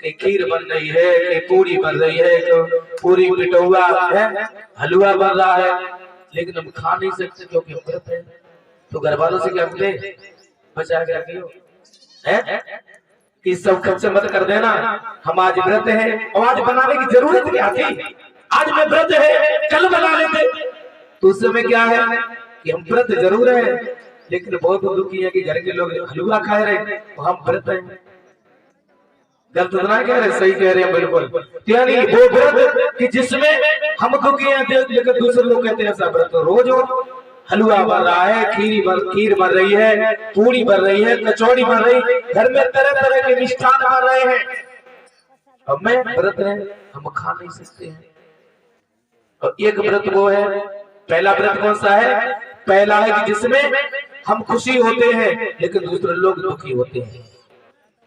कि खीर बन रही है, कि पूरी बन रही है, कि पूरी पिटौआ है, हलवा बन रहा है, लेकिन हम खा नहीं सकते क्योंकि हम व्रत है। तो घर वालों से क्या बोलते, बचा के रखियो है कि सब खर्च मत कर देना, हम आज व्रत है। और आज बनाने की जरूरत क्या थी, आज में व्रत है कल बना लेते। तो उस समय क्या है कि हम व्रत जरूर है, लेकिन बहुत दुखी है कि घर के लोग हलवा खा रहे तो हम व्रत है। गलत ना कह रहे, सही कह रहे हैं बिल्कुल। यानी वो व्रत कि जिसमें हम दुखी हैं, लेकिन दूसरे लोग कहते हैं ऐसा व्रत रोज हो। हलवा बन रहा है, खीर बन रही है, पूरी बन रही है, कचौड़ी बन रही, घर में तरह तरह के मिष्ठान बन रहे हैं। अब मैं व्रत है, हम खा नहीं सकते हैं। और एक व्रत वो है, पहला व्रत कौन सा है, पहला है कि जिसमें हम खुशी होते हैं लेकिन दूसरे लोग दुखी होते हैं।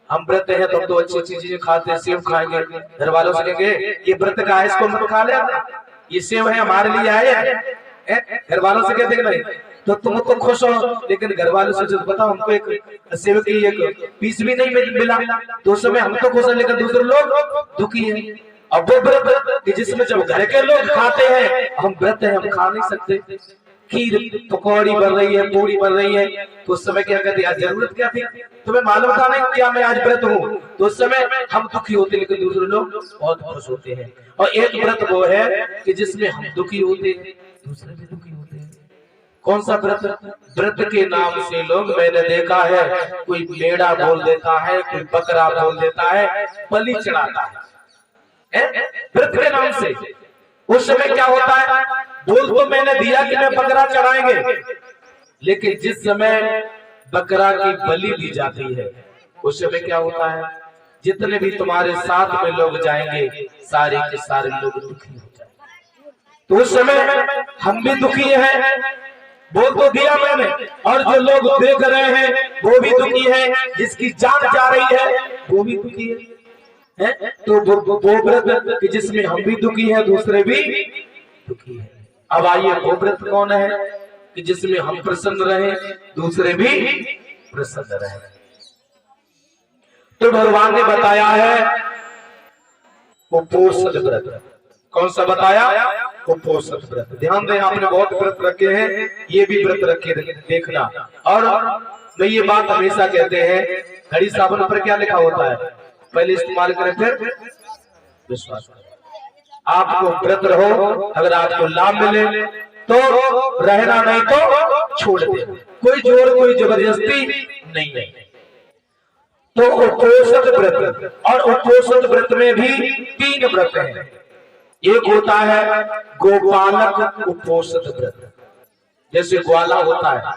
हम व्रत है तो अच्छी अच्छी चीजें खाते हैं, सेव खाएंगे, घर वालों से कहेंगे ये व्रत का है इसको मत खा लेना, ये सेव है हमारे लिए आया है। घर वालों से कहते नहीं तो तुम तो खुश हो, लेकिन घर वालों से जो बताओ हमको एक सेव की एक पीस भी नहीं मिला, तो उस समय हम तो खुश है लेकिन दूसरे लोग दुखी है। अब वो व्रत जिसमें जब घर के लोग खाते हैं, हम व्रत है हम खा नहीं सकते। खीर पकौड़ी बन रही है, पूरी बन रही है, तो उस समय क्या कहते हैं जरूरत क्या थी, तुम्हें मालूम था नहीं क्या मैं आज व्रत हूँ। तो उस समय हम दुखी होते लेकिन दूसरे लोग बहुत खुश होते हैं। और एक व्रत वो है कि जिसमें हम दुखी होते हैं दूसरे भी दुखी होते हैं। कौन सा व्रत, व्रत के नाम से लोग मैंने देखा है कोई मेढ़ा बोल देता है, कोई बकरा बोल देता है, बलि चढ़ाता है व्रत के नाम से। उस समय क्या होता है, बोल तो मैंने दिया कि मैं बकरा चढ़ाएंगे, लेकिन जिस समय बकरा की बलि दी जाती है उस समय क्या होता है, जितने भी तुम्हारे साथ में लोग जाएंगे सारे के सारे लोग दुखी हो जाएंगे। तो उस समय हम भी दुखी हैं, बोल तो दिया मैंने, और जो लोग देख रहे हैं वो भी दुखी है, जिसकी जान जा रही है वो भी दुखी है। तो वो व्रत कि जिसमें हम भी दुखी हैं दूसरे भी दुखी है। अब आइए वो व्रत कौन है कि जिसमें हम प्रसन्न रहे दूसरे भी प्रसन्न रहे। तो भगवान ने बताया है उपोषण व्रत। कौन सा बताया, उपोषण व्रत। ध्यान दें, आपने बहुत व्रत रखे हैं, ये भी व्रत रखे देखना। और मैं ये बात हमेशा कहते हैं, घड़ी साबुन पर क्या लिखा होता है, पहले इस्तेमाल करें फिर विश्वास करें। आपको व्रत रहो, अगर आपको लाभ मिले तो रहना, नहीं तो छोड़ दे, कोई जोर कोई जबरदस्ती नहीं है। तो उपोषण व्रत, और उपोषण व्रत में भी 3 व्रत हैं। एक होता है गोपालक उपोषण व्रत। जैसे ग्वाला होता है,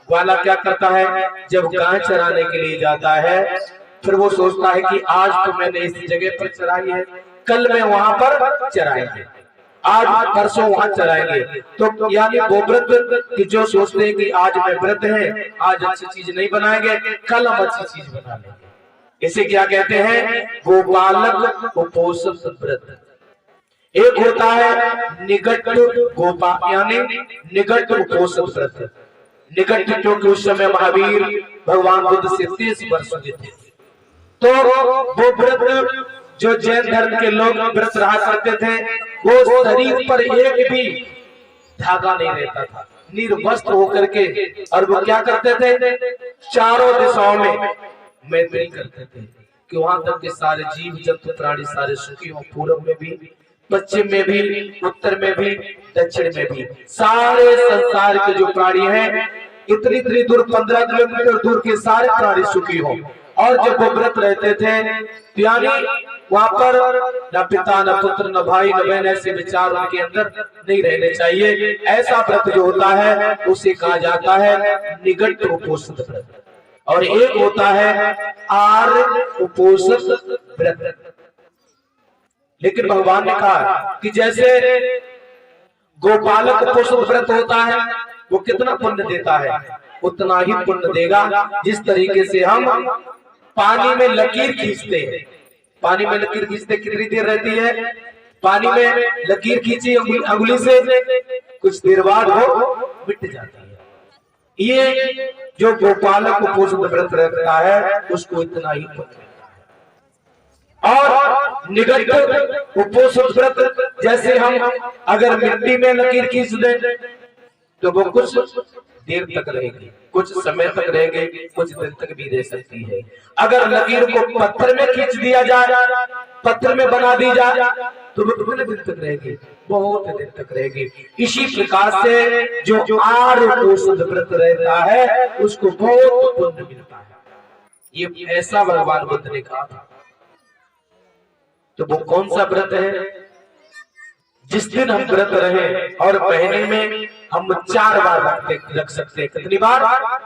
ग्वाला क्या करता है, जब गाय चराने के लिए जाता है फिर वो सोचता है कि आज तो मैंने इस जगह पर चराई है, कल मैं वहां पर चराएंगे, आज परसों वहां चराएंगे। तो यानी वो व्रत कि जो सोचते हैं कि आज मैं व्रत है, आज अच्छी चीज नहीं बनाएंगे, कल हम अच्छी चीज बना लेंगे। इसे क्या कहते हैं, गोपालक उपोषण व्रत। एक होता है निगट गोपा यानी निगट उपोषण व्रत। निगट क्योंकि उस समय महावीर भगवान बुद्ध से 30 वर्ष के थे। तो वो व्रत जो जैन धर्म के लोग व्रत रहा करते थे, वो शरीर पर एक भी धागा नहीं रहता था, निर्वस्त्र होकर के। और वो क्या करते थे, चारों दिशाओं में मैत्री करते थे कि वहां तक के सारे जीव जंतु प्राणी सारे सुखी हो। पूर्व में भी, पश्चिम में भी, उत्तर में भी, दक्षिण में भी, सारे संसार के जो प्राणी हैं, इतनी दूर 15 किलोमीटर दूर के सारे प्राणी सुखी हो। और जब वो व्रत रहते थे तो यानी वहां पर न पिता न पुत्र न भाई न बहन ऐसे विचार उनके अंदर नहीं रहने चाहिए। ऐसा व्रत जो होता है उसे कहा जाता है निगट उपोषण व्रत। और एक होता है आर्य उपोषण व्रत। लेकिन भगवान ने कहा कि जैसे गोपालक उपोषण व्रत होता है वो कितना पुण्य देता है, उतना ही पुण्य देगा जिस तरीके से हम पानी में लकीर खींचते हैं। पानी में लकीर खींचते कितनी देर रहती है, पानी में लकीर खींची अंगुली से, कुछ देर बाद वो मिट जाती है। ये जो गोपालक उपोषण व्रत रहता है उसको इतना ही पुण्य मिलता है। और निकट उपोषित व्रत, जैसे हम अगर मिट्टी में लकीर खींच दें तो वो कुछ देर तक रहेगी, कुछ समय तक रहेगी, कुछ दिन तक भी रह सकती है। अगर लकीर को पत्थर में खींच दिया जाए, पत्थर में बना दी जाए तो वो कितने दिन तक रहेगी? बहुत दिन तक रहेगी। इसी प्रकार से जो आर उपोषित व्रत रहता है उसको बहुत पुण्य मिलता है। ये ऐसा भगवान बुद्ध ने कहा था। तो वो कौन सा व्रत है? जिस दिन हम व्रत रहे और महीने में हम 4 बार रख सकते हैं। कितनी बार?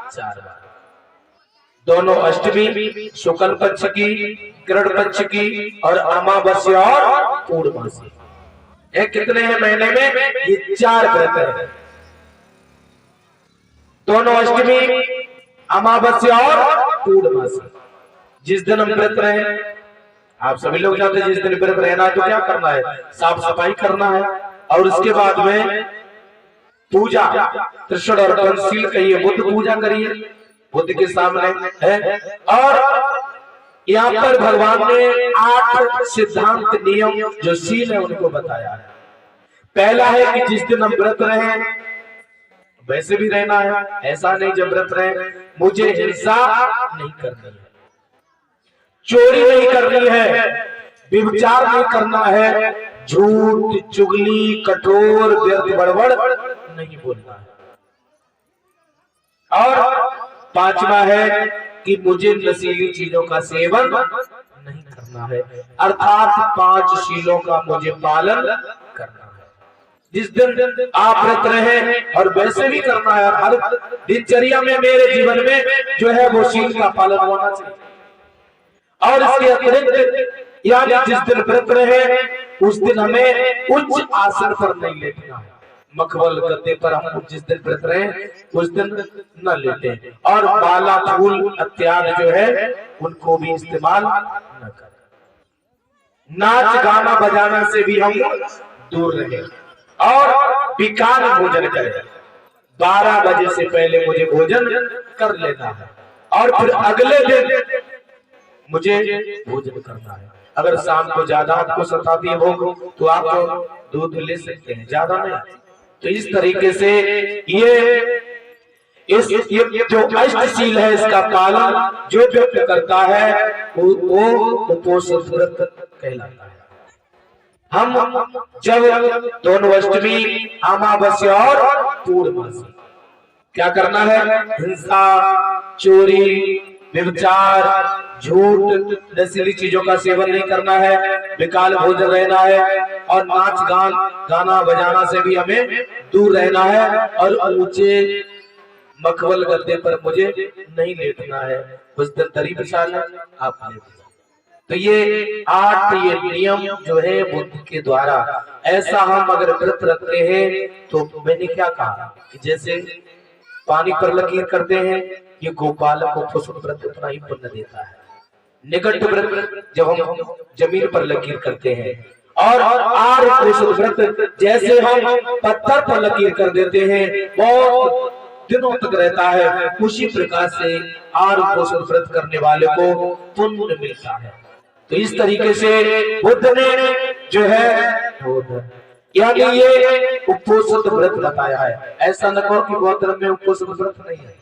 4 बार। दोनों अष्टमी, शुक्ल पक्ष की, कृष्ण पक्ष की और अमावस्या और पूर्णमासी। ये कितने हैं महीने में? ये 4 व्रत है। दोनों अष्टमी, अमावस्या और पूर्णमासी। जिस दिन हम व्रत रहे, आप सभी लोग जानते हैं जिस दिन व्रत रहना है तो क्या करना है? साफ सफाई करना है और उसके बाद में पूजा, त्रिशूल और पंचशील कहिए, बुद्ध पूजा करिए, बुद्ध के सामने है। और यहाँ पर भगवान ने 8 सिद्धांत नियम जो शील है उनको बताया है। पहला है कि जिस दिन हम व्रत रहे वैसे भी रहना है, ऐसा नहीं जब व्रत रहे मुझे हिंसा नहीं करनी है, चोरी नहीं करनी है, व्यभिचार नहीं करना है, झूठ, चुगली, कठोर, व्यर्थ बड़बड़ नहीं बोलना है। और 5वां है कि मुझे नशीली चीजों का सेवन नहीं करना है, अर्थात 5 शीलों का मुझे पालन करना है। जिस दिन आप व्रत रहे और वैसे भी करना है, हर दिनचर्या में मेरे जीवन में जो है वो शील का पालन होना चाहिए। और इसके अतिरिक्त यानी जिस दिन व्रत रहे उस दिन हमें उच्च आसन पर नहीं लेटना है। मखमल गद्दे पर हम जिस दिन व्रत रहे उस दिन न लेटे, और माला, फूल इत्यादि जो है उनको भी इस्तेमाल न करें। नाच गाना बजाना से भी हम दूर रहे और विकार भोजन करें। 12 बजे से पहले मुझे भोजन कर लेना है और फिर अगले दिन मुझे भोजन करना है। अगर शाम को ज्यादा आपको सताती है भूख तो आप दूध ले सकते हैं, ज्यादा नहीं। तो इस तरीके से ये जो अष्टशील है इसका पालन जो व्यक्ति करता है वो उपोषित व्रत कहलाता है। हम जब दोनों अष्टमी, अमावस्या और पूर्णमासी क्या करना है? हिंसा, चोरी, व्यभिचार, झूठ, नशीली चीजों का सेवन नहीं करना है, विकाल भोजन रहना है और नाच गाना बजाना से भी हमें दूर रहना है और ऊंचे मखमल गद्दे पर मुझे नहीं लेटना है। उस दिन तरी विशाल है आप लेट जाओ। तो ये 8 ये नियम जो है बुद्ध के द्वारा, ऐसा हम अगर व्रत रखते हैं तो मैंने क्या कहा कि जैसे पानी पर लकीर करते हैं, ये गोपालक को उपोषित व्रत उतना ही पुण्य देता है। निकट व्रत जब हम जमीन पर लकीर करते हैं और आर उपोषित व्रत जैसे हम पत्थर पर लकीर कर देते हैं बहुत दिनों तक रहता है, उसी प्रकार से आर उपोषित व्रत करने वाले को पुण्य मिलता है। तो इस तरीके से बुद्ध ने जो है यानी ये उपोषित व्रत बताया है। ऐसा न कहो कि बौद्ध धर्म में उपोषित व्रत नहीं है।